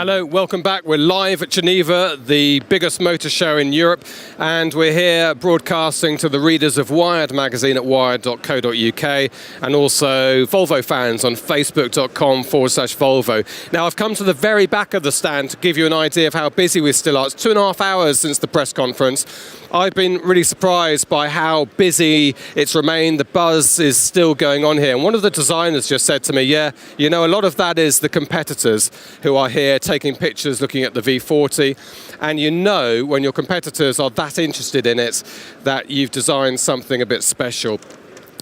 Hello, welcome back. We're live at Geneva, the biggest motor show in Europe, and we're here broadcasting to the readers of Wired magazine at wired.co.uk and also Volvo fans on facebook.com/Volvo. Now, I've come to the very back of the stand to give you an idea of how busy we still are. It's 2.5 hours since the press conference. I've been really surprised by how busy it's remained. The buzz is still going on here. And one of the designers just said to me, yeah, you know, a lot of that is the competitors who are here taking pictures, looking at the V40. And you know, when your competitors are that interested in it, that you've designed something a bit special.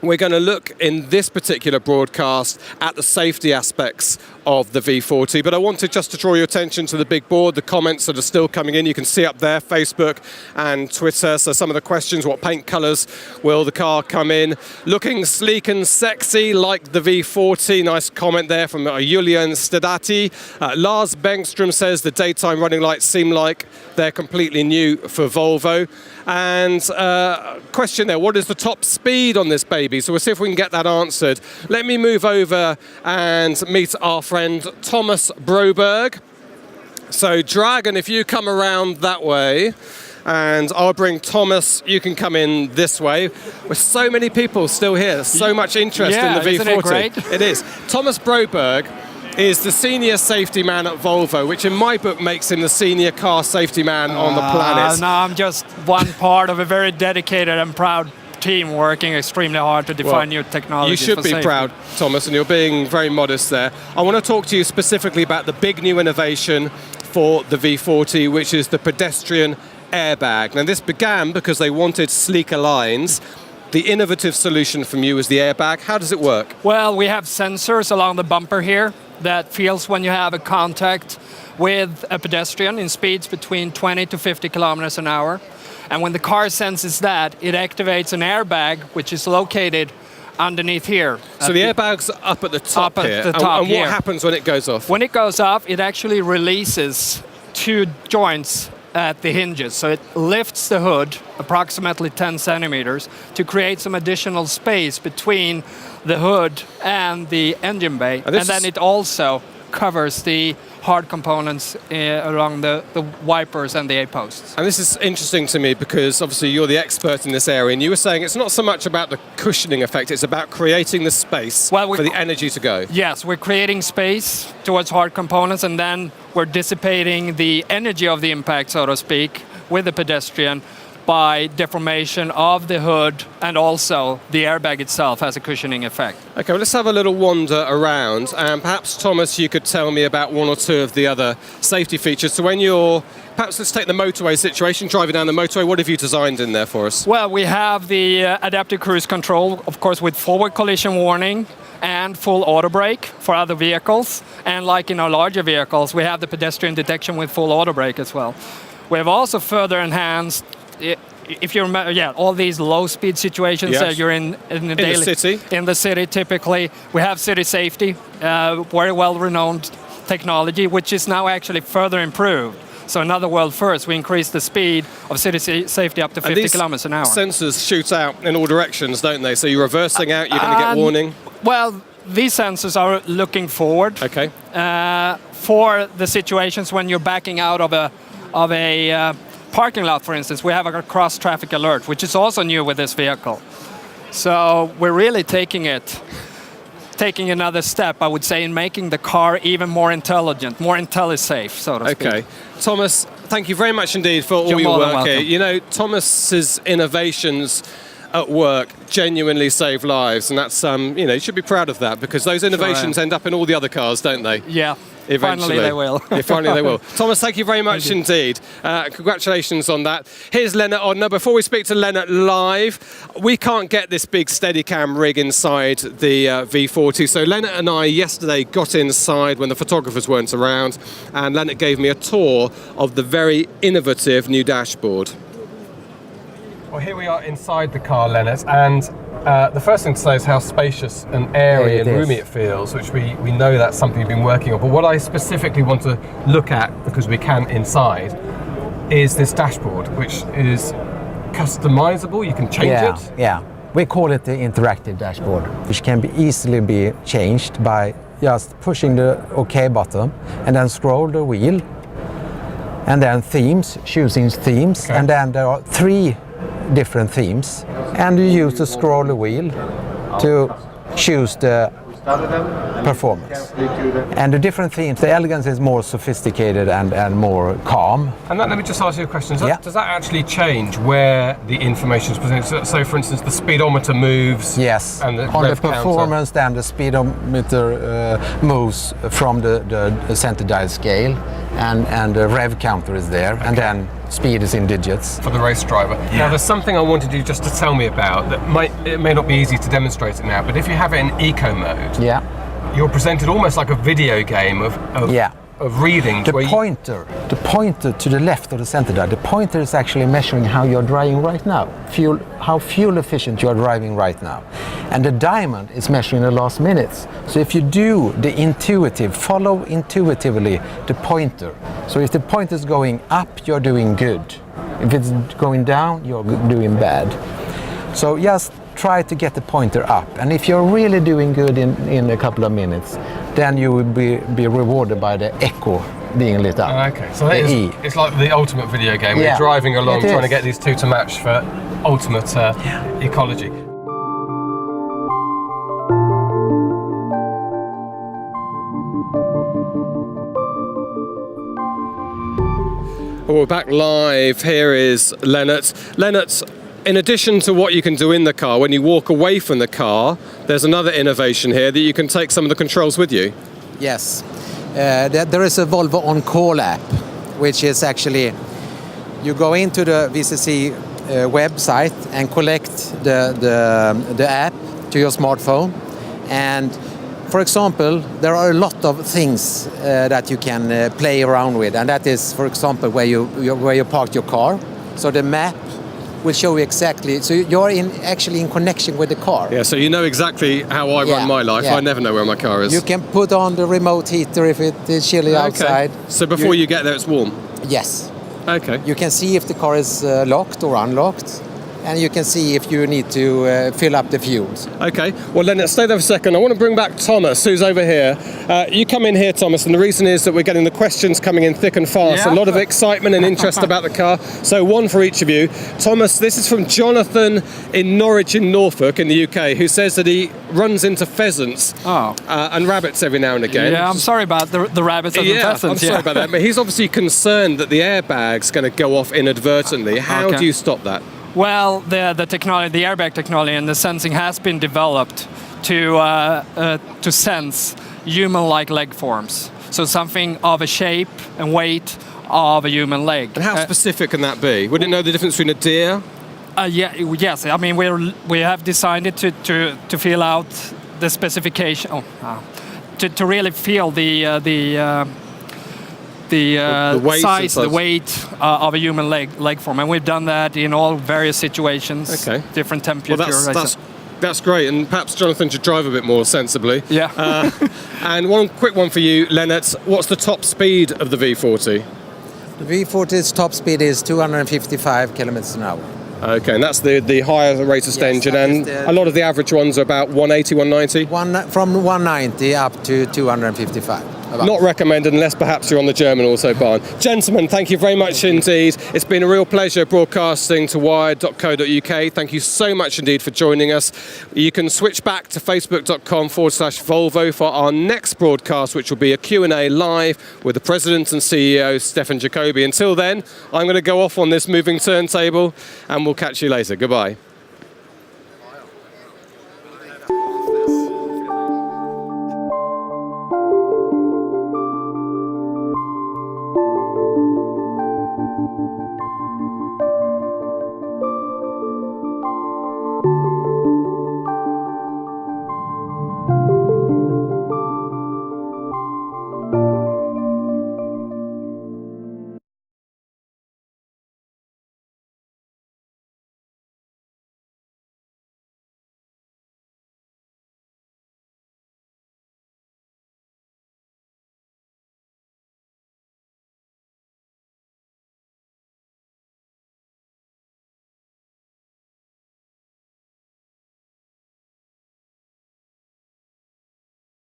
We're going to look in this particular broadcast at the safety aspects of the V40, but I wanted just to draw your attention to the big board, the comments that are still coming in. You can see up there, Facebook and Twitter. So some of the questions, what paint colours will the car come in? Looking sleek and sexy like the V40. Nice comment there from Julian Stedati. Lars Bengstrom says the daytime running lights seem like they're completely new for Volvo. And question there, what is the top speed on this baby? So we'll see if we can get that answered. Let me move over and meet our friend Thomas Broberg. So Dragon, if you come around that way, and I'll bring Thomas, you can come in this way. With so many people still here, there's so much interest in the V40. Isn't it great? It is. Thomas Broberg is the senior safety man at Volvo, which in my book makes him the senior car safety man on the planet. No, I'm just one part of a very dedicated and proud team working extremely hard to define new technology. You should be proud, Thomas, and you're being very modest there. I want to talk to you specifically about the big new innovation for the V40, which is the pedestrian airbag. Now, this began because they wanted sleeker lines. The innovative solution from you is the airbag. How does it work? Well, we have sensors along the bumper here that feels when you have a contact with a pedestrian in speeds between 20 to 50 kilometers an hour. And when the car senses that, it activates an airbag, which is located underneath here. So the airbag's up at the top here. At the top and what happens when it goes off? When it goes off, it actually releases two joints at the hinges. So it lifts the hood approximately 10 centimeters to create some additional space between the hood and the engine bay. And then it also covers the hard components along the wipers and the A-posts. And this is interesting to me because obviously you're the expert in this area, and you were saying it's not so much about the cushioning effect, it's about creating the space for the energy to go. Yes, we're creating space towards hard components, and then we're dissipating the energy of the impact, so to speak, with the pedestrian by deformation of the hood, and also the airbag itself has a cushioning effect. Okay, well, let's have a little wander around, and perhaps, Thomas, you could tell me about one or two of the other safety features. So when perhaps let's take the motorway situation, driving down the motorway, what have you designed in there for us? Well, we have the adaptive cruise control, of course, with forward collision warning and full auto brake for other vehicles. And like in our larger vehicles, we have the pedestrian detection with full auto brake as well. We have also further enhanced, if you remember, all these low-speed situations that you're in the city typically. We have city safety, very well-renowned technology, which is now actually further improved. So another world first, we increased the speed of city safety up to 50 kilometers an hour. Sensors shoot out in all directions, don't they? So you're reversing out, you're going to get warning. Well, these sensors are looking forward. Okay. For the situations when you're backing out of a parking lot, for instance, we have a cross-traffic alert, which is also new with this vehicle. So we're really taking another step, I would say, in making the car even more intelligent, more IntelliSafe, so to speak. Okay. Thomas, thank you very much indeed for all your work here. You know, Thomas's innovations at work genuinely save lives, and that's, you should be proud of that, because those innovations end up in all the other cars, don't they? Yeah. Eventually. Finally they will. Yeah, finally they will. Thomas, thank you very much indeed. Congratulations on that. Here's Lennart on. Now, before we speak to Lennart live, we can't get this big Steadicam rig inside the V40. So Lennart and I yesterday got inside when the photographers weren't around, and Lennart gave me a tour of the very innovative new dashboard. Well, here we are inside the car, Lennart, and the first thing to say is how spacious and airy and roomy it feels, which we know that's something you've been working on. But what I specifically want to look at, because we can inside, is this dashboard, which is customizable. You can change it. Yeah, we call it the interactive dashboard, which can easily be changed by just pushing the OK button and then scroll the wheel. And then themes, choosing themes. Okay. And then there are 3 different themes. And you use the scroll wheel to choose the performance. And the different themes, the elegance is more sophisticated and more calm. And let me just ask you a question. Yeah. Does that actually change where the information is presented? So for instance, the speedometer moves. Yes, And the on the rev counter. performance, then the speedometer moves from the center dial scale, and the rev counter is there, and then speed is in digits. For the race driver. Now there's something I wanted you just to tell me about that it may not be easy to demonstrate it now, but if you have it in eco mode, Yeah. you're presented almost like a video game of readings. The pointer to the left of the center dial, the pointer is actually measuring how you're driving right now, how fuel efficient you're driving right now. And the diamond is measuring the last minutes. So if you do follow intuitively the pointer. So if the pointer is going up, you're doing good. If it's going down, you're doing bad. So just try to get the pointer up. And if you're really doing good in a couple of minutes, then you will be rewarded by the echo being lit up. Okay, so it's like the ultimate video game. Yeah. We're driving along It trying to is. get these 2 to match for ultimate ecology. Well, we're back live. Here is Lennart. Lennart, in addition to what you can do in the car, when you walk away from the car, there's another innovation here that you can take some of the controls with you. Yes, there is a Volvo On Call app, which is actually, you go into the VCC website and collect the app to your smartphone. And for example, there are a lot of things that you can play around with, and that is, for example, where you parked your car. So the map will show you exactly. So you're actually in connection with the car. Yeah, so you know exactly how I run my life. Yeah. I never know where my car is. You can put on the remote heater if it is chilly outside. So before you get there, it's warm. Yes. Okay. You can see if the car is locked or unlocked, and you can see if you need to fill up the fuels. Okay, well then let's stay there for a second. I want to bring back Thomas, who's over here. You come in here, Thomas, and the reason is that we're getting the questions coming in thick and fast. Yeah. A lot of excitement and interest about the car. So one for each of you. Thomas, this is from Jonathan in Norwich in Norfolk in the UK, who says that he runs into pheasants and rabbits every now and again. Yeah, I'm sorry about the rabbits and the pheasants. I'm sorry about that, but he's obviously concerned that the airbag's going to go off inadvertently. How do you stop that? Well, the technology, the airbag technology and the sensing has been developed to sense human-like leg forms. So something of a shape and weight of a human leg. And how specific can that be? Would it know the difference between a deer? Yes. I mean, we have designed it to feel out the specification. To really feel the weight size, the weight of a human leg form, and we've done that in all various situations. Okay. Different temperatures. Well, that's great, and perhaps Jonathan should drive a bit more sensibly. Yeah. And one quick one for you, Lennart. What's the top speed of the V40? The V40's top speed is 255 kilometers an hour. Okay, and that's the higher rated engine, and a lot of the average ones are about 180, 190? From 190 up to 255. Not recommended unless perhaps you're on the German Autobahn. Gentlemen, thank you very much indeed. It's been a real pleasure broadcasting to wired.co.uk. Thank you so much indeed for joining us. You can switch back to facebook.com/Volvo for our next broadcast, which will be a Q&A live with the President and CEO, Stefan Jacobi. Until then, I'm going to go off on this moving turntable and we'll catch you later. Goodbye.